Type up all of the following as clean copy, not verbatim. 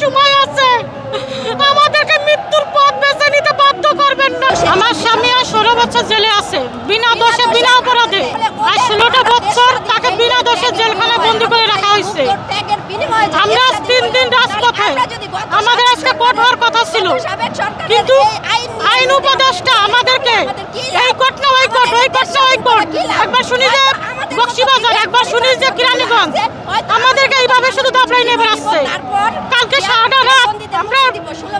সময় আছে, আমাদেরকে মৃত্যুর পথ বেছে নিতে বাধ্য করবেন না। আমার স্বামী আর 16 বছর জেলে আছে, বিনা দোষে বিনা অপরাধে। আর 16টা বছর তাকে বিনা দোষে জেলখানায় বন্দী করে রাখা হয়েছে। আমরা 3 দিন রাজপথে, আমাদের আজকে কোর্ট হওয়ার কথা ছিল, কিন্তু আইন উপদেষ্টা আমাদেরকে এই কোর্ট না ওই কোর্ট, ওই কোর্ট না ওই কোর্ট, একবার শুনি যে বক্সিবাজার, একবার শুনি যে কিরানীগঞ্জ, আমাদেরকে এইভাবে শুধু দাবড়াই নিয়ে বেড়াচ্ছে। কালকে সারাটা রাত আমরা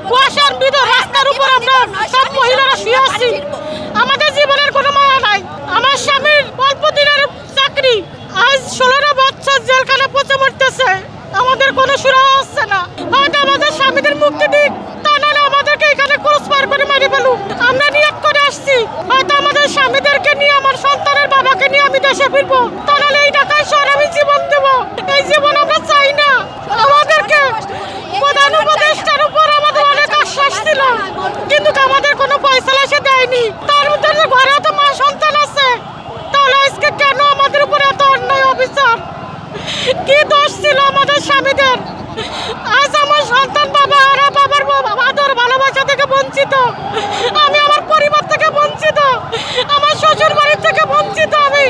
কুয়াশার ভিতর রাস্তার উপর আমরা সব মহিলারা শুয়ে আছি, আমাদের জীবনের কোনো মায়া নাই। আমার স্বামীর অল্প দিনের চাকরি, আজ 16টা বছর জেলখানা পচে মরতেছে, আমাদের কোনো সুরাহা হচ্ছে না। হয়তো আমাদের স্বামীদের মুক্তি দিক, তা নাহলে আমাদেরকে এখানে ক্রসফায়ার করে মারি ফেলুক। আমরা নিয়োগ করে আসছি, হয়তো আমাদের স্বামীদেরকে নিয়ে, আমার সন্তানের বাবাকে নিয়ে আমি দেশে ফিরবো, তা নাহলে এই ঢাকায় শহরে আমি জীবন দেবো। এই জীবন আমরা চাই না। আমাদেরকে প্রধান উপদেষ্টার উপর আমাদের অনেক আশ্বাস ছিল, কিন্তু আমাদের কোনো ফয়সালা সে দেয়নি। তার মধ্যে ঘরে তো মা সন্তান আছে, তাহলে আজকে কেন আমাদের উপর এত অন্যায় অবিচার? কি দোষ ছিল আমাদের স্বামীদের? আজ আমার সন্তান বাবা আর বাবার আদর ভালোবাসা থেকে বঞ্চিত, আমি আমার পরিবার থেকে বঞ্চিত, আমার শ্বশুর বাড়ির থেকে বঞ্চিত। আমি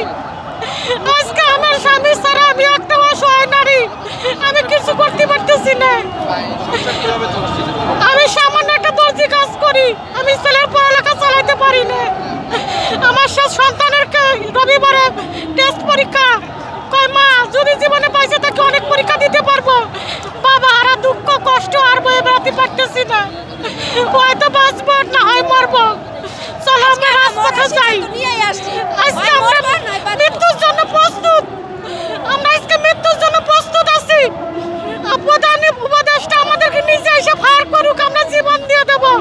আজকে আমার স্বামী ছাড়া আমি একটা অসহায় নারী, আমি কিছু করতে পারতেছি না। আমি সামান্য একটা দর্জি কাজ করি, আমি ছেলের পড়ালেখা চালাইতে পারি না। আমার সন্তানের রবিবারে টেস্ট পরীক্ষা, কয় মা যদি জীবনে পাইছে তাকে অনেক পরীক্ষা দিতে পারবো, বাবা আর দুঃখ কষ্ট আর বয়ে বেড়াতে পারতেছি না, হয়তো বাঁচবো না হয় মরবো। চলো আমরা রাজপথে যাই, আজকে আমরা মৃত্যুর জন্য প্রস্তুত, আমরা আজকে মৃত্যুর জন্য প্রস্তুত আছি। প্রধান উপদেষ্টা আমাদেরকে নিচে এসে ফায়ার করুক, আমরা জীবন দিয়ে দেবো,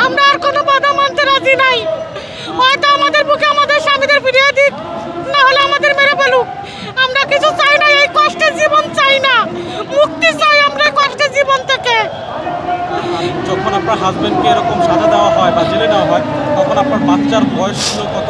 আমরা আর কোনো বাধা মানতে রাজি নাই। হয়তো আমাদের বুকে আমাদের স্বামীদের ফিরিয়ে দিক, না হলে আমাদের মেরে ফেলুক, আমরা কিছু চাই না, এই কষ্টের জীবন চাই না, মুক্তি চাই আমরা এই কষ্টের জীবন থেকে। যখন আপনার হাজবেন্ডকে এরকম সাজা দেওয়া হয় বা জেলে নেওয়া হয়, তখন আপনার বাচ্চার বয়স ছিল কত?